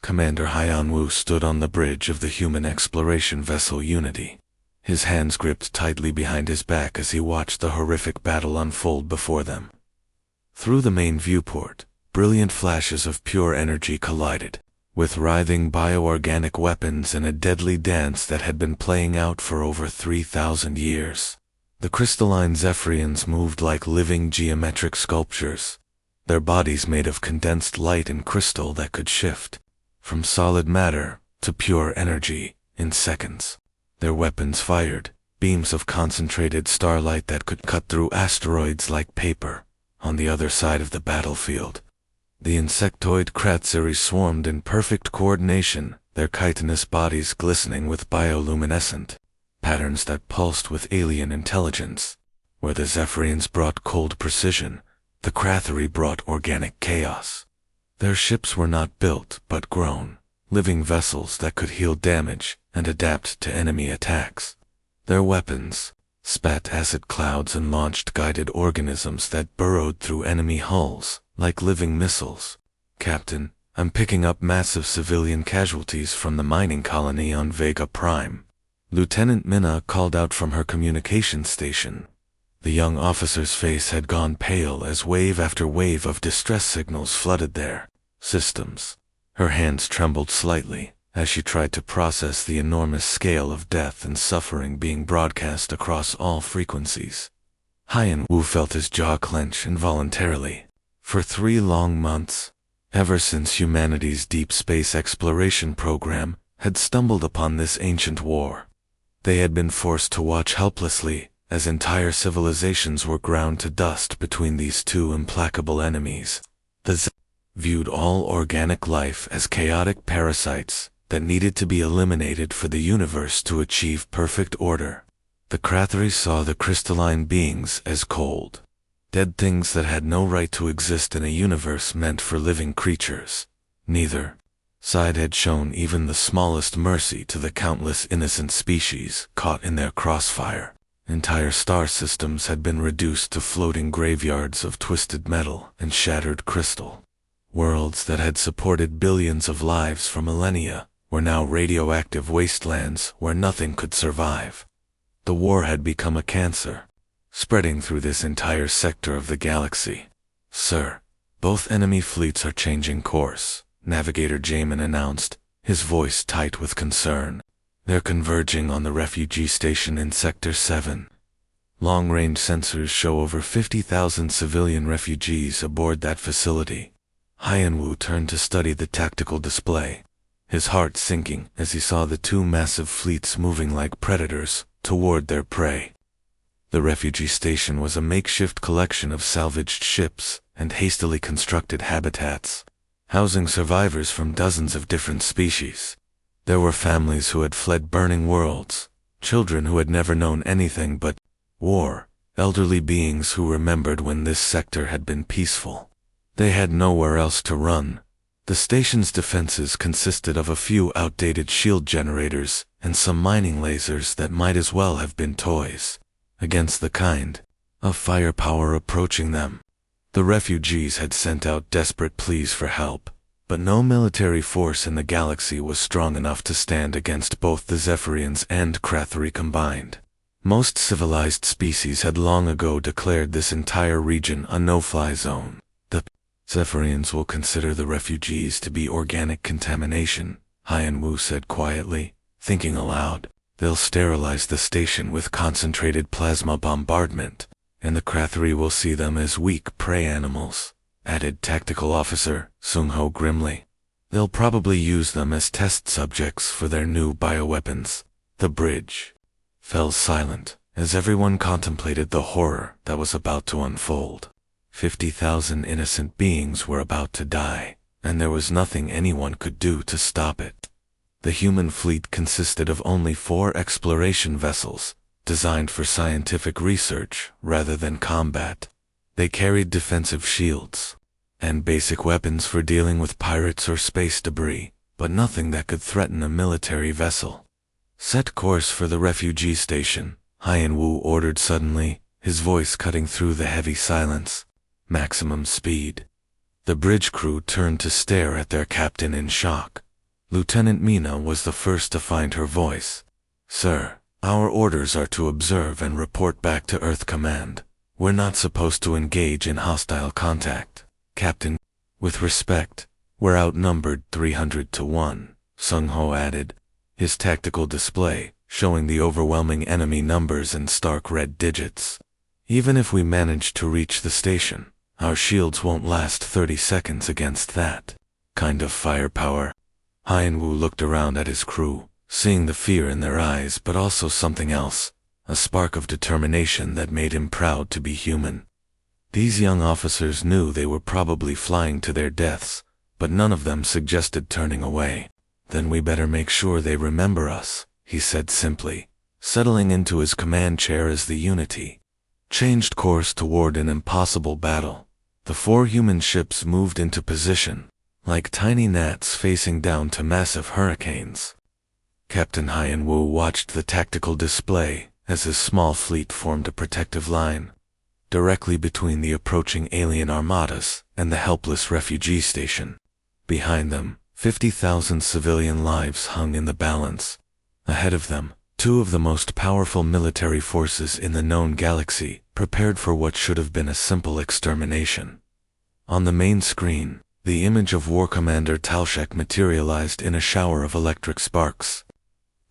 Commander Haiyan-Wu stood on the bridge of the human exploration vessel Unity. His hands gripped tightly behind his back as he watched the horrific battle unfold before them. Through the main viewport, brilliant flashes of pure energy collided, with writhing bioorganic weapons in a deadly dance that had been playing out for over 3,000 years. The crystalline Zephyrians moved like living geometric sculptures, their bodies made of condensed light and crystal that could shift from solid matter to pure energy in seconds. Their weapons fired beams of concentrated starlight that could cut through asteroids like paper. On the other side of the battlefield, the insectoid Kratzeri swarmed in perfect coordination, their chitinous bodies glistening with bioluminescent patterns that pulsed with alien intelligence. Where the Zephyrians brought cold precision, the Kratheri brought organic chaos. Their ships were not built but grown, living vessels that could heal damage and adapt to enemy attacks. Their weapons spat acid clouds and launched guided organisms that burrowed through enemy hulls like living missiles. "Captain, I'm picking up massive civilian casualties from the mining colony on Vega Prime," Lieutenant Minna called out from her communication station. The young officer's face had gone pale as wave after wave of distress signals flooded their systems. Her hands trembled slightly as she tried to process the enormous scale of death and suffering being broadcast across all frequencies. Haiyan-Wu felt his jaw clench involuntarily. For 3 long months, ever since humanity's deep space exploration program had stumbled upon this ancient war, they had been forced to watch helplessly as entire civilizations were ground to dust between these two implacable enemies. The Z viewed all organic life as chaotic parasites that needed to be eliminated for the universe to achieve perfect order. The Kratheri saw the crystalline beings as cold, dead things that had no right to exist in a universe meant for living creatures. Neither side had shown even the smallest mercy to the countless innocent species caught in their crossfire. Entire star systems had been reduced to floating graveyards of twisted metal and shattered crystal. Worlds that had supported billions of lives for millennia were now radioactive wastelands where nothing could survive. The war had become a cancer, spreading through this entire sector of the galaxy. "Sir, both enemy fleets are changing course," Navigator Jamin announced, his voice tight with concern. "They're converging on the refugee station in Sector 7. Long-range sensors show over 50,000 civilian refugees aboard that facility." Haiyan-Wu turned to study the tactical display, his heart sinking as he saw the 2 massive fleets moving like predators toward their prey. The refugee station was a makeshift collection of salvaged ships and hastily constructed habitats, housing survivors from dozens of different species. There were families who had fled burning worlds, children who had never known anything but war, elderly beings who remembered when this sector had been peaceful. They had nowhere else to run. The station's defenses consisted of a few outdated shield generators and some mining lasers that might as well have been toys against the kind of firepower approaching them. The refugees had sent out desperate pleas for help, but no military force in the galaxy was strong enough to stand against both the Zephyrians and Kratheri combined. Most civilized species had long ago declared this entire region a no-fly zone. The Zephyrians will consider the refugees to be organic contamination, Haiyan-Wu said quietly, thinking aloud. They'll sterilize the station with concentrated plasma bombardment, and the Kratheri will see them as weak prey animals, added Tactical Officer Sung-Ho grimly. They'll probably use them as test subjects for their new bioweapons. The bridge fell silent as everyone contemplated the horror that was about to unfold. 50,000 innocent beings were about to die, and there was nothing anyone could do to stop it. The human fleet consisted of only 4 exploration vessels, designed for scientific research rather than combat. They carried defensive shields and basic weapons for dealing with pirates or space debris, but nothing that could threaten a military vessel. "Set course for the refugee station," Haiyan-Wu ordered suddenly, his voice cutting through the heavy silence. "Maximum speed." The bridge crew turned to stare at their captain in shock. Lieutenant Mina was the first to find her voice. Sir, our orders are to observe and report back to Earth Command. We're not supposed to engage in hostile contact. Captain, with respect, we're outnumbered 300 to 1, Sung Ho added, his tactical display showing the overwhelming enemy numbers in stark red digits. Even if we manage to reach the station, our shields won't last 30 seconds against that kind of firepower. Hien-Woo looked around at his crew, seeing the fear in their eyes but also something else, a spark of determination that made him proud to be human. These young officers knew they were probably flying to their deaths, but none of them suggested turning away. Then we better make sure they remember us, he said simply, settling into his command chair as the Unity changed course toward an impossible battle. The 4 human ships moved into position, like tiny gnats facing down to massive hurricanes. Captain Hien-Woo watched the tactical display as his small fleet formed a protective line, directly between the approaching alien armadas and the helpless refugee station. Behind them, 50,000 civilian lives hung in the balance. Ahead of them, 2 of the most powerful military forces in the known galaxy prepared for what should have been a simple extermination. On the main screen, the image of War Commander Talshek materialized in a shower of electric sparks.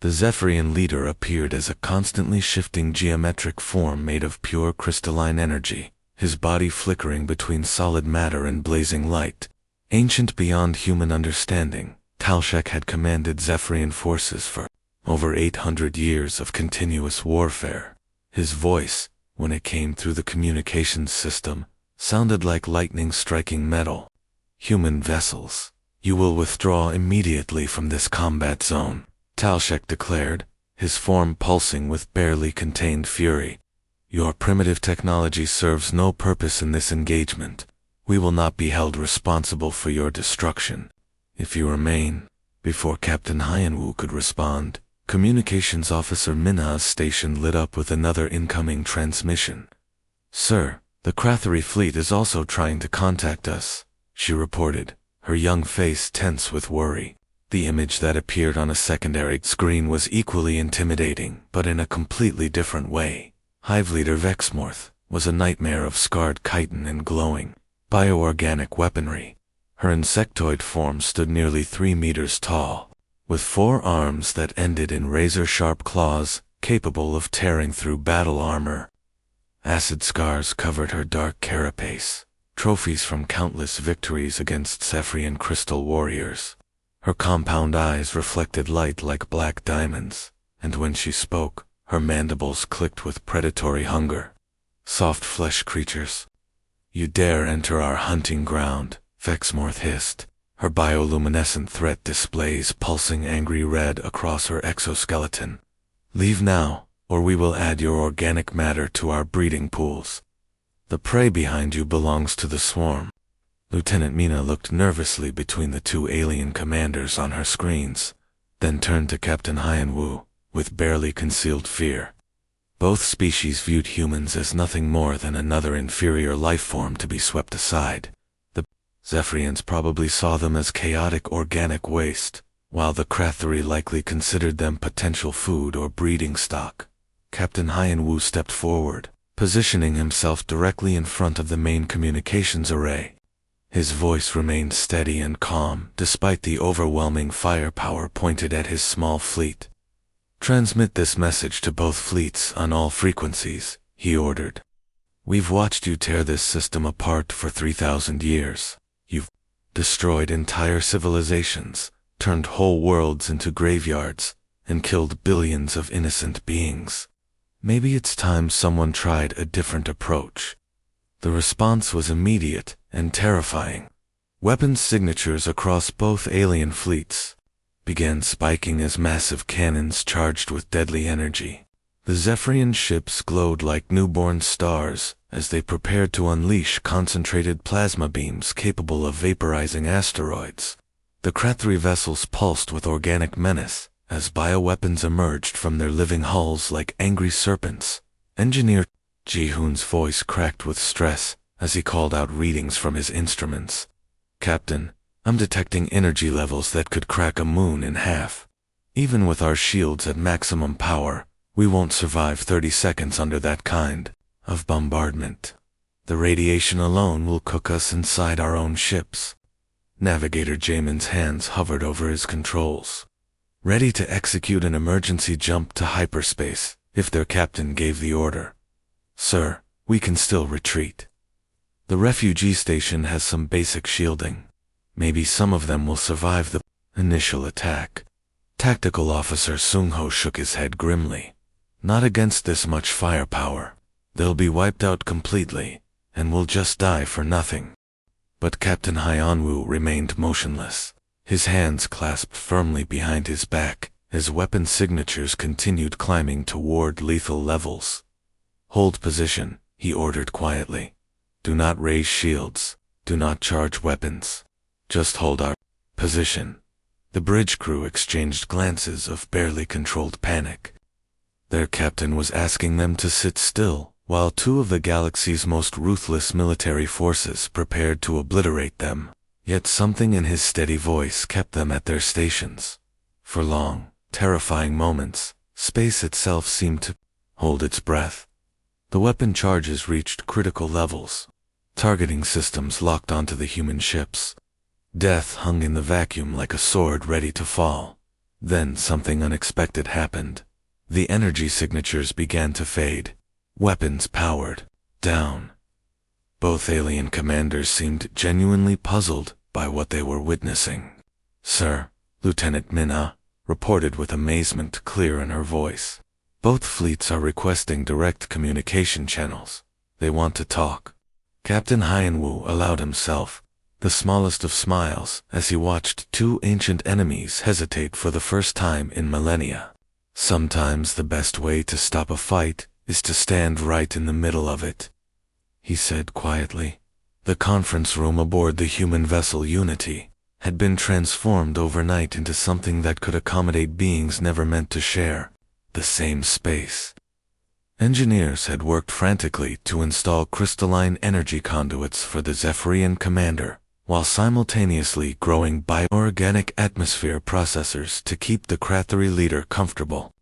The Zephyrian leader appeared as a constantly shifting geometric form made of pure crystalline energy, his body flickering between solid matter and blazing light. Ancient beyond human understanding, Talshek had commanded Zephyrian forces for over 800 years of continuous warfare. His voice, when it came through the communications system, sounded like lightning striking metal. Human vessels, you will withdraw immediately from this combat zone, Talshek declared, his form pulsing with barely contained fury. Your primitive technology serves no purpose in this engagement. We will not be held responsible for your destruction. If you remain. Before Captain Hien-Woo could respond, Communications Officer Minha's station lit up with another incoming transmission. Sir, the Krathari fleet is also trying to contact us, she reported, her young face tense with worry. The image that appeared on a secondary screen was equally intimidating, but in a completely different way. Hive leader Vexmorth was a nightmare of scarred chitin and glowing, bioorganic weaponry. Her insectoid form stood nearly 3 meters tall, with 4 arms that ended in razor-sharp claws capable of tearing through battle armor. Acid scars covered her dark carapace, trophies from countless victories against Zephyrian crystal warriors. Her compound eyes reflected light like black diamonds, and when she spoke, her mandibles clicked with predatory hunger. Soft flesh creatures. You dare enter our hunting ground, Vexmorth hissed, her bioluminescent threat displays pulsing angry red across her exoskeleton. Leave now, or we will add your organic matter to our breeding pools. The prey behind you belongs to the swarm. Lieutenant Mina looked nervously between the 2 alien commanders on her screens, then turned to Captain Hien-Woo, with barely concealed fear. Both species viewed humans as nothing more than another inferior life form to be swept aside. The Zephyrians probably saw them as chaotic organic waste, while the Krathari likely considered them potential food or breeding stock. Captain Hien-Woo stepped forward, positioning himself directly in front of the main communications array. His voice remained steady and calm despite the overwhelming firepower pointed at his small fleet. Transmit this message to both fleets on all frequencies, he ordered. We've watched you tear this system apart for 3,000 years. You've destroyed entire civilizations, turned whole worlds into graveyards, and killed billions of innocent beings. Maybe it's time someone tried a different approach. The response was immediate and terrifying. Weapons signatures across both alien fleets began spiking as massive cannons charged with deadly energy. The Zephyrian ships glowed like newborn stars as they prepared to unleash concentrated plasma beams capable of vaporizing asteroids. The Krathari vessels pulsed with organic menace as bioweapons emerged from their living hulls like angry serpents. Engineer Ji-hoon's voice cracked with stress as he called out readings from his instruments. Captain, I'm detecting energy levels that could crack a moon in half. Even with our shields at maximum power, we won't survive 30 seconds under that kind of bombardment. The radiation alone will cook us inside our own ships. Navigator Jamin's hands hovered over his controls, ready to execute an emergency jump to hyperspace if their captain gave the order. Sir, we can still retreat. The refugee station has some basic shielding. Maybe some of them will survive the initial attack. Tactical Officer Sung-ho shook his head grimly. Not against this much firepower. They'll be wiped out completely, and we'll just die for nothing. But Captain Hyanwoo remained motionless, his hands clasped firmly behind his back, as weapon signatures continued climbing toward lethal levels. Hold position, he ordered quietly. Do not raise shields, do not charge weapons. Just hold our position. The bridge crew exchanged glances of barely controlled panic. Their captain was asking them to sit still, while two of the galaxy's most ruthless military forces prepared to obliterate them. Yet something in his steady voice kept them at their stations. For long, terrifying moments, space itself seemed to hold its breath. The weapon charges reached critical levels. Targeting systems locked onto the human ships. Death hung in the vacuum like a sword ready to fall. Then something unexpected happened. The energy signatures began to fade. Weapons powered down. Both alien commanders seemed genuinely puzzled by what they were witnessing. Sir, Lieutenant Minna reported with amazement clear in her voice. Both fleets are requesting direct communication channels. They want to talk. Captain Hyanwoo allowed himself the smallest of smiles as he watched two ancient enemies hesitate for the first time in millennia. Sometimes the best way to stop a fight is to stand right in the middle of it, he said quietly. The conference room aboard the human vessel Unity had been transformed overnight into something that could accommodate beings never meant to share the same space. Engineers had worked frantically to install crystalline energy conduits for the Zephyrian commander, while simultaneously growing bioorganic atmosphere processors to keep the Krathari leader comfortable.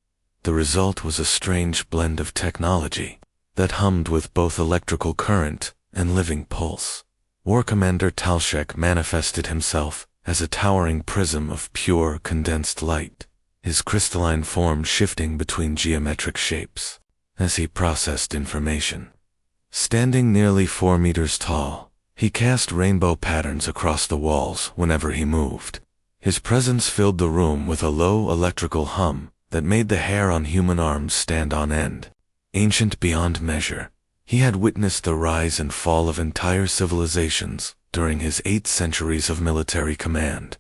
The result was a strange blend of technology that hummed with both electrical current and living pulse. War Commander Talshek manifested himself as a towering prism of pure condensed light, his crystalline form shifting between geometric shapes as he processed information. Standing nearly 4 meters tall, he cast rainbow patterns across the walls whenever he moved. His presence filled the room with a low electrical hum that made the hair on human arms stand on end. Ancient beyond measure, he had witnessed the rise and fall of entire civilizations during his 8 centuries of military command.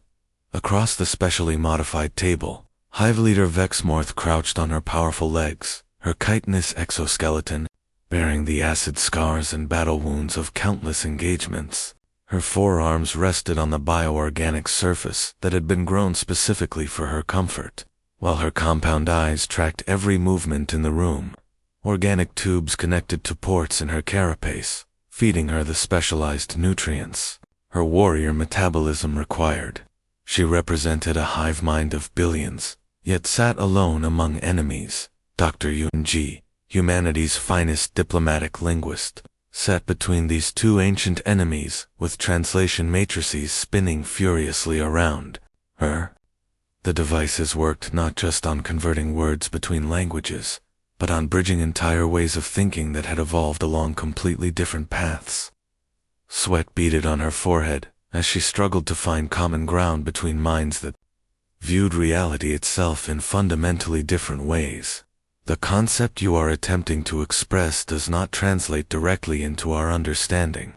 Across the specially modified table, Hive Leader Vexmorth crouched on her powerful legs, her chitinous exoskeleton bearing the acid scars and battle wounds of countless engagements. Her forearms rested on the bioorganic surface that had been grown specifically for her comfort, while her compound eyes tracked every movement in the room. Organic tubes connected to ports in her carapace, feeding her the specialized nutrients her warrior metabolism required. She represented a hive mind of billions, yet sat alone among enemies. Dr. Yun-ji, humanity's finest diplomatic linguist, sat between these two ancient enemies with translation matrices spinning furiously around her. The devices worked not just on converting words between languages, but on bridging entire ways of thinking that had evolved along completely different paths. Sweat beaded on her forehead as she struggled to find common ground between minds that viewed reality itself in fundamentally different ways. The concept you are attempting to express does not translate directly into our understanding,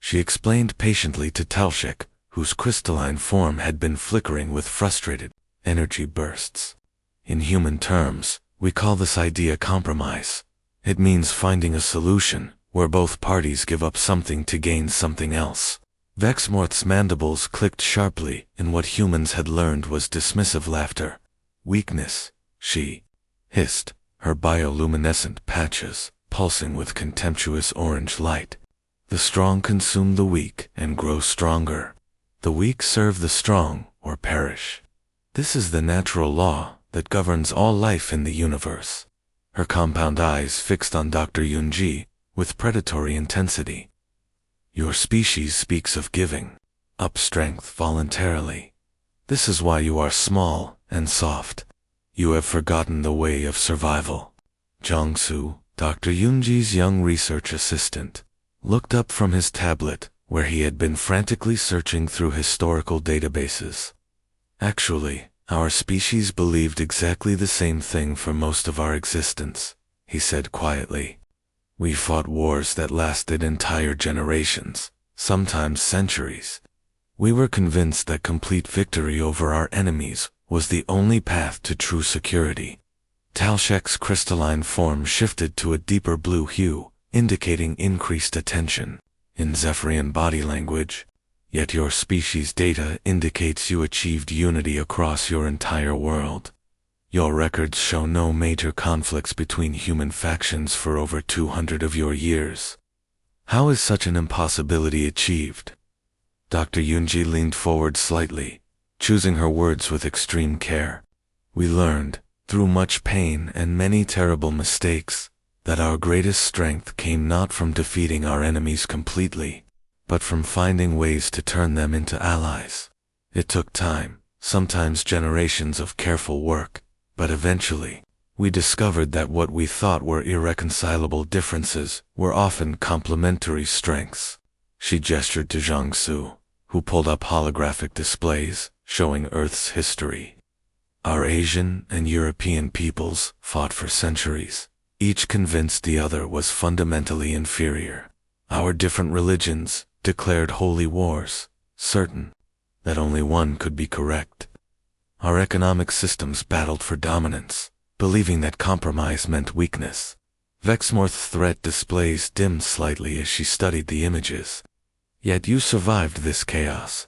she explained patiently to Talshek, whose crystalline form had been flickering with frustrated energy bursts. In human terms, we call this idea compromise. It means finding a solution where both parties give up something to gain something else. Vexmorth's mandibles clicked sharply in what humans had learned was dismissive laughter. Weakness, she hissed, her bioluminescent patches pulsing with contemptuous orange light. The strong consume the weak and grow stronger. The weak serve the strong or perish. This is the natural law that governs all life in the universe. Her compound eyes fixed on Dr. Yunji with predatory intensity. Your species speaks of giving up strength voluntarily. This is why you are small and soft. You have forgotten the way of survival. Jiangsu, Dr. Yunji's young research assistant, looked up from his tablet where he had been frantically searching through historical databases. Actually, our species believed exactly the same thing for most of our existence, he said quietly. We fought wars that lasted entire generations, sometimes centuries. We were convinced that complete victory over our enemies was the only path to true security. Talshek's crystalline form shifted to a deeper blue hue, indicating increased attention. In Zephyrian body language, yet your species data indicates you achieved unity across your entire world. Your records show no major conflicts between human factions for over 200 of your years. How is such an impossibility achieved? Dr. Yunji leaned forward slightly, choosing her words with extreme care. We learned, through much pain and many terrible mistakes, that our greatest strength came not from defeating our enemies completely, but from finding ways to turn them into allies. It took time, sometimes generations of careful work, but eventually, we discovered that what we thought were irreconcilable differences were often complementary strengths. She gestured to Jiangsu, who pulled up holographic displays showing Earth's history. Our Asian and European peoples fought for centuries, each convinced the other was fundamentally inferior. Our different religions declared holy wars, certain that only one could be correct. Our economic systems battled for dominance, believing that compromise meant weakness. Vexmorth's threat displays dimmed slightly as she studied the images. Yet you survived this chaos.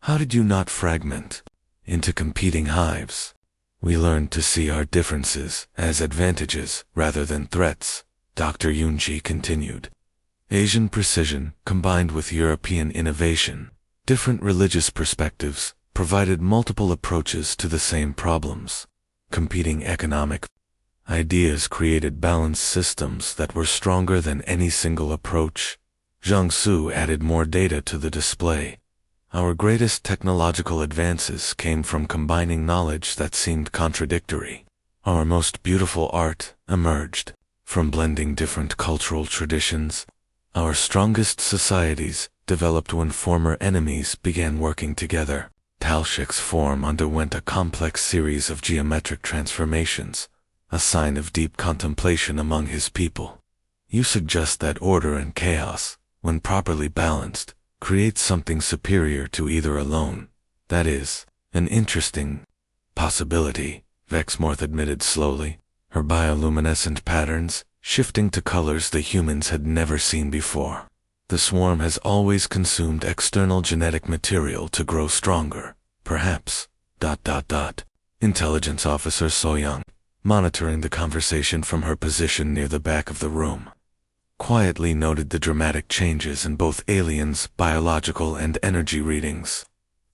How did you not fragment into competing hives? We learned to see our differences as advantages rather than threats, Dr. Yunji continued. Asian precision combined with European innovation, different religious perspectives, provided multiple approaches to the same problems. Competing economic ideas created balanced systems that were stronger than any single approach. Jiangsu added more data to the display. Our greatest technological advances came from combining knowledge that seemed contradictory. Our most beautiful art emerged from blending different cultural traditions. Our strongest societies developed when former enemies began working together. Talshek's form underwent a complex series of geometric transformations, a sign of deep contemplation among his people. You suggest that order and chaos, when properly balanced, creates something superior to either alone. That is an interesting possibility, Vexmorth admitted slowly, her bioluminescent patterns shifting to colors the humans had never seen before. The swarm has always consumed external genetic material to grow stronger, perhaps. Intelligence Officer Soyoung, monitoring the conversation from her position near the back of the room, quietly noted the dramatic changes in both aliens' biological and energy readings.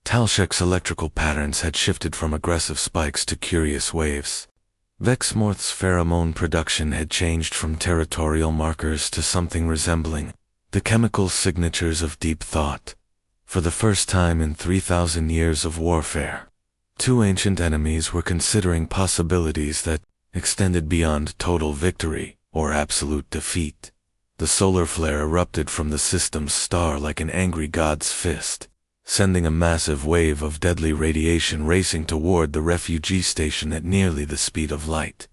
Talshek's electrical patterns had shifted from aggressive spikes to curious waves. Vexmorth's pheromone production had changed from territorial markers to something resembling the chemical signatures of deep thought. For the first time in 3,000 years of warfare, two ancient enemies were considering possibilities that extended beyond total victory or absolute defeat. The solar flare erupted from the system's star like an angry god's fist, sending a massive wave of deadly radiation racing toward the refugee station at nearly the speed of light.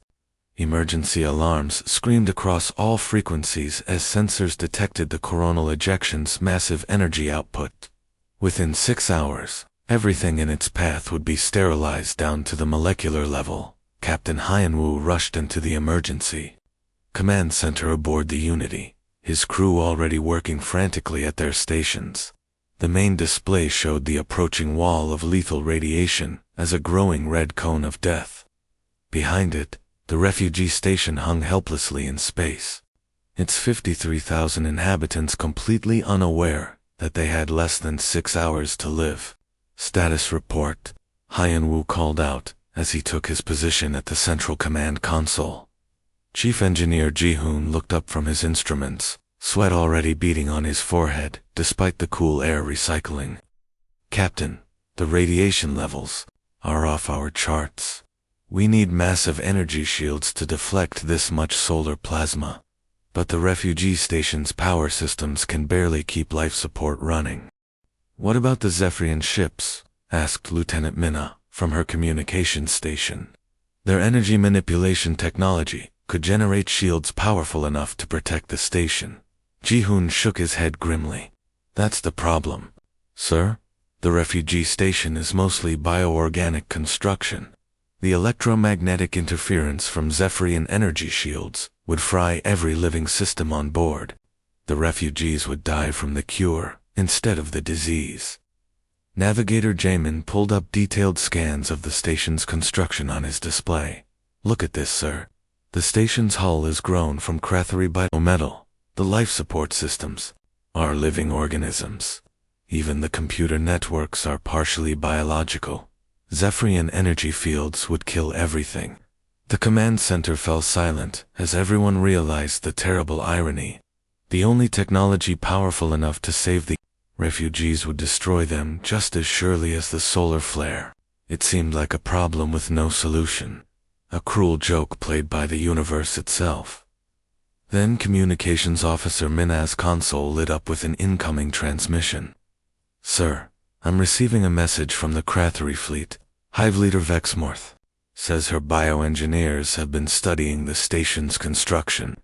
Emergency alarms screamed across all frequencies as sensors detected the coronal ejection's massive energy output. Within 6 hours, everything in its path would be sterilized down to the molecular level. Captain Hyanwu rushed into the emergency command center aboard the Unity, his crew already working frantically at their stations. The main display showed the approaching wall of lethal radiation as a growing red cone of death. Behind it, the refugee station hung helplessly in space, its 53,000 inhabitants completely unaware that they had less than 6 hours to live. Status report, Hyan-Woo called out as he took his position at the central command console. Chief Engineer Ji-hoon looked up from his instruments, sweat already beading on his forehead despite the cool air recycling. Captain, the radiation levels are off our charts. We need massive energy shields to deflect this much solar plasma. But the refugee station's power systems can barely keep life support running. What about the Zephyrian ships? Asked Lieutenant Minna from her communications station. Their energy manipulation technology could generate shields powerful enough to protect the station. Ji-hoon shook his head grimly. That's the problem, sir. The refugee station is mostly bioorganic construction. The electromagnetic interference from Zephyrian energy shields would fry every living system on board. The refugees would die from the cure instead of the disease. Navigator Jamin pulled up detailed scans of the station's construction on his display. Look at this, sir. The station's hull is grown from Krathari biometal. The life support systems are living organisms. Even the computer networks are partially biological. Zephyrian energy fields would kill everything. The command center fell silent as everyone realized the terrible irony. The only technology powerful enough to save the refugees would destroy them just as surely as the solar flare. It seemed like a problem with no solution. A cruel joke played by the universe itself. Then Communications Officer Minna's console lit up with an incoming transmission. Sir, I'm receiving a message from the Krathari fleet. Hive Leader Vexmorth says her bioengineers have been studying the station's construction.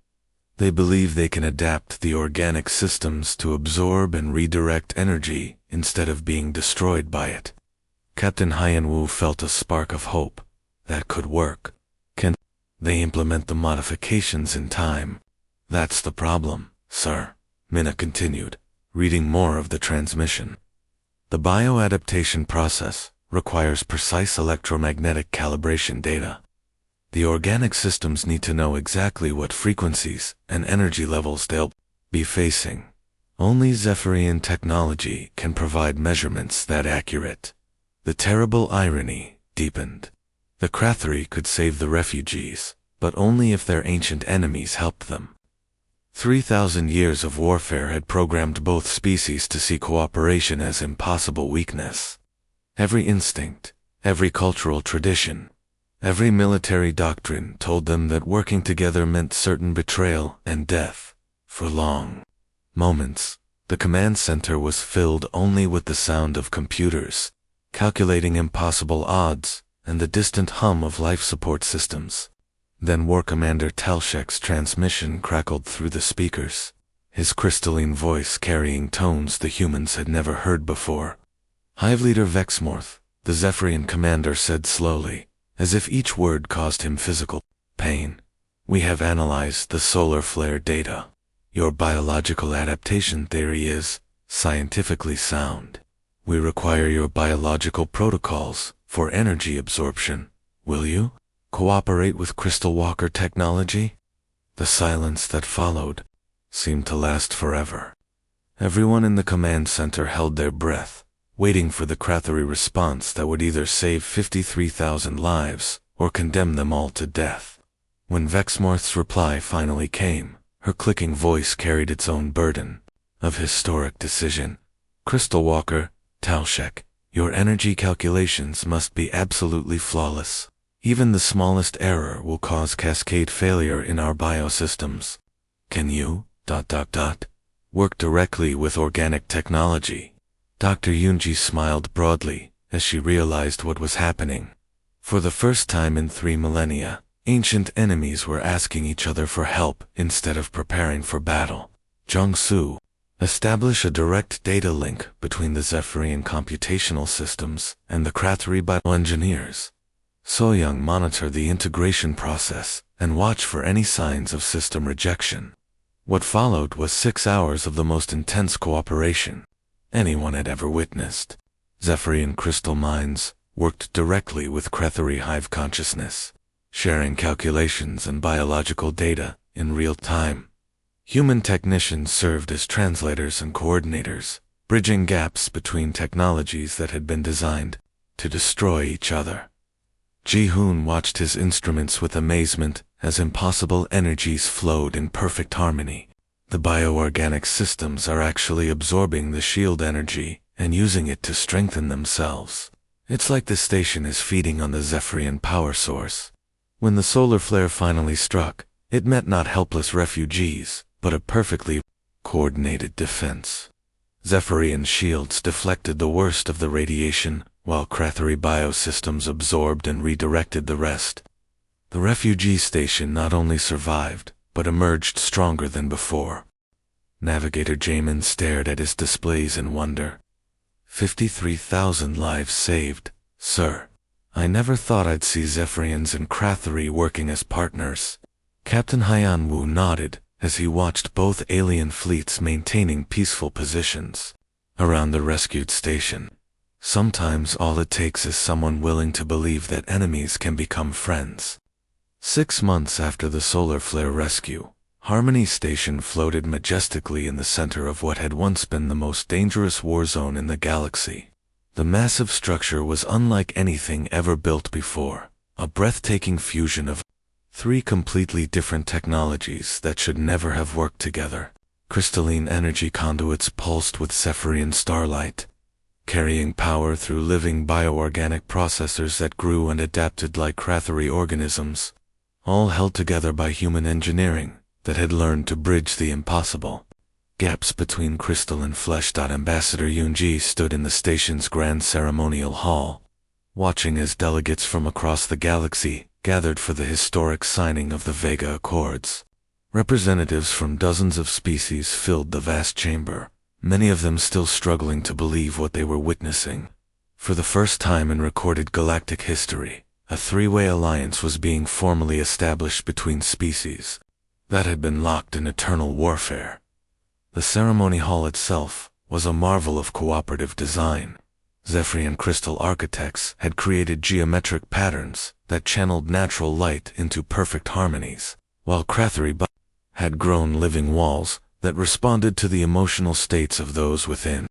They believe they can adapt the organic systems to absorb and redirect energy instead of being destroyed by it. Captain Hyan-Woo felt a spark of hope. That could work. Can they implement the modifications in time? That's the problem, sir, Minna continued, reading more of the transmission. The bioadaptation process requires precise electromagnetic calibration data. The organic systems need to know exactly what frequencies and energy levels they'll be facing. Only Zephyrian technology can provide measurements that accurate. The terrible irony deepened. The Krathari could save the refugees, but only if their ancient enemies helped them. 3,000 years of warfare had programmed both species to see cooperation as impossible weakness. Every instinct, every cultural tradition, every military doctrine told them that working together meant certain betrayal and death. For long moments, the command center was filled only with the sound of computers, calculating impossible odds, and the distant hum of life support systems. Then War Commander Talshek's transmission crackled through the speakers, his crystalline voice carrying tones the humans had never heard before. Hive Leader Vexmorth, the Zephyrian commander said slowly, as if each word caused him physical pain. We have analyzed the solar flare data. Your biological adaptation theory is scientifically sound. We require your biological protocols for energy absorption. Will you cooperate with Crystal Walker technology? The silence that followed seemed to last forever. Everyone in the command center held their breath, waiting for the Krathari response that would either save 53,000 lives or condemn them all to death. When Vexmorth's reply finally came, her clicking voice carried its own burden of historic decision. Crystal Walker, Talshek, your energy calculations must be absolutely flawless. Even the smallest error will cause cascade failure in our biosystems. Can you, work directly with organic technology? Dr. Yoonji smiled broadly as she realized what was happening. For the first time in 3 millennia, ancient enemies were asking each other for help instead of preparing for battle. Jong-Soo, establish a direct data link between the Zephyrian computational systems and the Krathari bioengineers. So-young, monitor the integration process and watch for any signs of system rejection. What followed was 6 hours of the most intense cooperation anyone had ever witnessed. Zephyrian crystal minds worked directly with Krathari hive consciousness, sharing calculations and biological data in real time. Human technicians served as translators and coordinators, bridging gaps between technologies that had been designed to destroy each other. Ji-hoon watched his instruments with amazement as impossible energies flowed in perfect harmony. The bioorganic systems are actually absorbing the shield energy and using it to strengthen themselves. It's like the station is feeding on the Zephyrian power source. When the solar flare finally struck, it met not helpless refugees, but a perfectly coordinated defense. Zephyrian shields deflected the worst of the radiation, while Krathari biosystems absorbed and redirected the rest. The refugee station not only survived, but emerged stronger than before. Navigator Jamin stared at his displays in wonder. 53,000 lives saved, sir. I never thought I'd see Zephyrians and Krathari working as partners. Captain Hyanwu nodded as he watched both alien fleets maintaining peaceful positions around the rescued station. Sometimes all it takes is someone willing to believe that enemies can become friends. 6 months after the solar flare rescue, Harmony Station floated majestically in the center of what had once been the most dangerous war zone in the galaxy. The massive structure was unlike anything ever built before, a breathtaking fusion of 3 completely different technologies that should never have worked together. Crystalline energy conduits pulsed with Zephyrian starlight, carrying power through living bioorganic processors that grew and adapted like Krathari organisms, all held together by human engineering that had learned to bridge the impossible. Gaps between crystal and flesh. Ambassador Yoonji stood in the station's grand ceremonial hall, watching as delegates from across the galaxy gathered for the historic signing of the Vega Accords. Representatives from dozens of species filled the vast chamber, many of them still struggling to believe what they were witnessing. For the first time in recorded galactic history, a 3-way alliance was being formally established between species that had been locked in eternal warfare. The ceremony hall itself was a marvel of cooperative design. Zephyrian crystal architects had created geometric patterns that channeled natural light into perfect harmonies, while Krathari had grown living walls that responded to the emotional states of those within.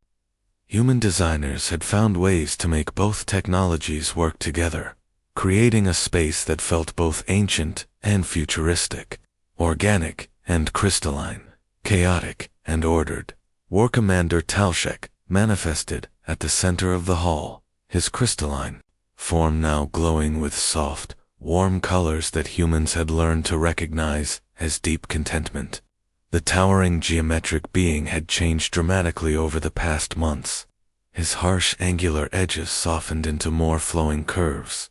Human designers had found ways to make both technologies work together, creating a space that felt both ancient and futuristic, organic and crystalline, chaotic and ordered. War Commander Talshek manifested at the center of the hall, his crystalline form now glowing with soft, warm colors that humans had learned to recognize as deep contentment. The towering geometric being had changed dramatically over the past months. His harsh angular edges softened into more flowing curves.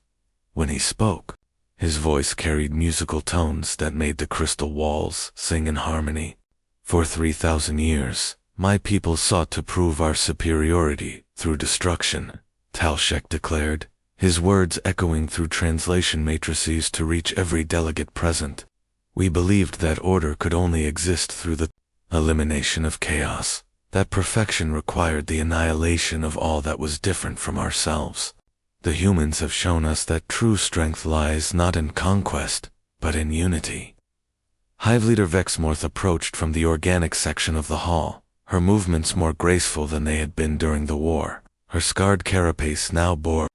When he spoke, his voice carried musical tones that made the crystal walls sing in harmony. For 3,000 years, my people sought to prove our superiority through destruction, Talshek declared, his words echoing through translation matrices to reach every delegate present. We believed that order could only exist through the elimination of chaos, that perfection required the annihilation of all that was different from ourselves. The humans have shown us that true strength lies not in conquest, but in unity. Hive leader Vexmorth approached from the organic section of the hall, her movements more graceful than they had been during the war. Her scarred carapace now bore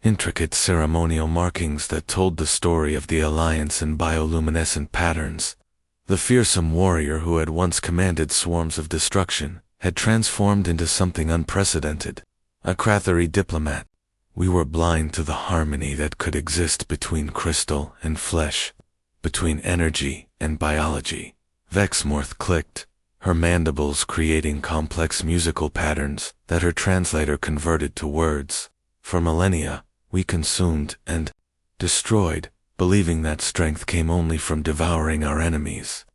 intricate ceremonial markings that told the story of the alliance in bioluminescent patterns. The fearsome warrior who had once commanded swarms of destruction had transformed into something unprecedented, a Krathari diplomat. We were blind to the harmony that could exist between crystal and flesh, between energy and biology. Vexmorth clicked, her mandibles creating complex musical patterns that her translator converted to words. For millennia, we consumed and destroyed, believing that strength came only from devouring our enemies.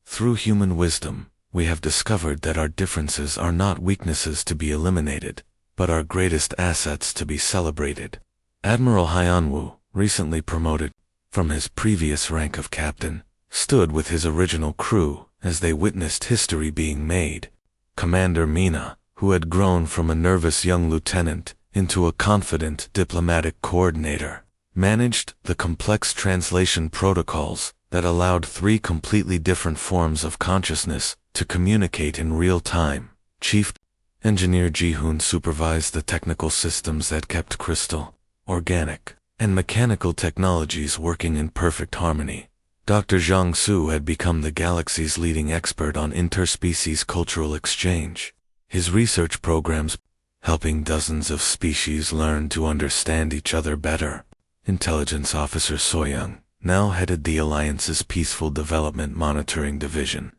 Through human wisdom, we have discovered that our differences are not weaknesses to be eliminated, but our greatest assets to be celebrated. Admiral Hyanwu, recently promoted from his previous rank of captain, stood with his original crew as they witnessed history being made. Commander Mina, who had grown from a nervous young lieutenant into a confident diplomatic coordinator, managed the complex translation protocols that allowed 3 completely different forms of consciousness to communicate in real time. Chief Engineer Ji-hoon supervised the technical systems that kept crystal, organic, and mechanical technologies working in perfect harmony. Dr. Zhang Su had become the galaxy's leading expert on interspecies cultural exchange. His research programs helping dozens of species learn to understand each other better. Intelligence Officer Soyoung now headed the Alliance's Peaceful Development Monitoring Division,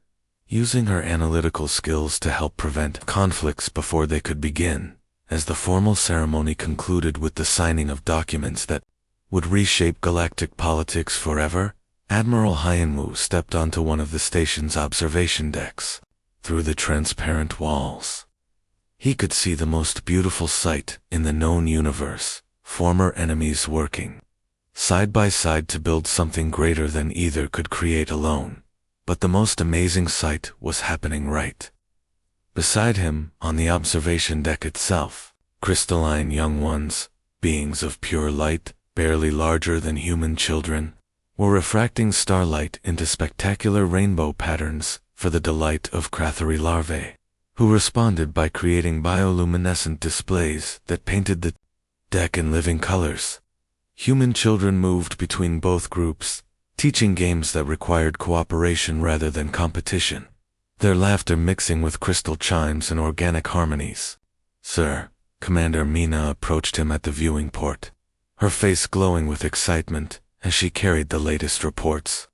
using her analytical skills to help prevent conflicts before they could begin. As the formal ceremony concluded with the signing of documents that would reshape galactic politics forever, Admiral Hyanwu stepped onto one of the station's observation decks. Through the transparent walls, he could see the most beautiful sight in the known universe: former enemies working side by side to build something greater than either could create alone. But the most amazing sight was happening right beside him, on the observation deck itself. Crystalline young ones, beings of pure light, barely larger than human children, were refracting starlight into spectacular rainbow patterns for the delight of Crathery larvae, who responded by creating bioluminescent displays that painted the deck in living colors. Human children moved between both groups, teaching games that required cooperation rather than competition, their laughter mixing with crystal chimes and organic harmonies. "Sir," Commander Mina approached him at the viewing port, her face glowing with excitement as she carried the latest reports.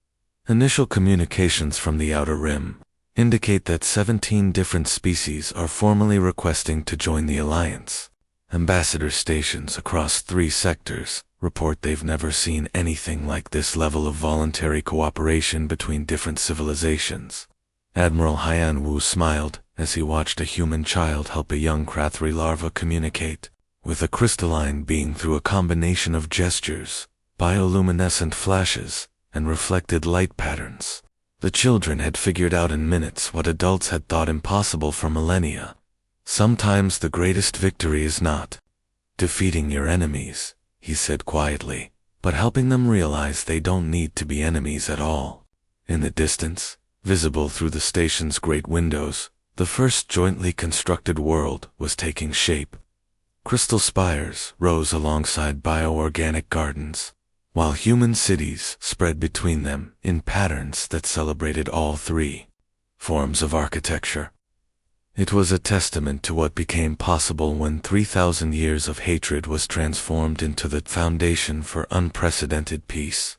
Initial communications from the Outer Rim indicate that 17 different species are formally requesting to join the Alliance. Ambassador stations across 3 sectors report they've never seen anything like this level of voluntary cooperation between different civilizations. Admiral Hyanwu smiled as he watched a human child help a young Crathery larva communicate with a crystalline being through a combination of gestures, bioluminescent flashes, and reflected light patterns. The children had figured out in minutes what adults had thought impossible for millennia. "Sometimes the greatest victory is not defeating your enemies," he said quietly, "but helping them realize they don't need to be enemies at all." In the distance, visible through the station's great windows, the first jointly constructed world was taking shape. Crystal spires rose alongside bioorganic gardens, while human cities spread between them in patterns that celebrated all 3 forms of architecture. It was a testament to what became possible when 3,000 years of hatred was transformed into the foundation for unprecedented peace.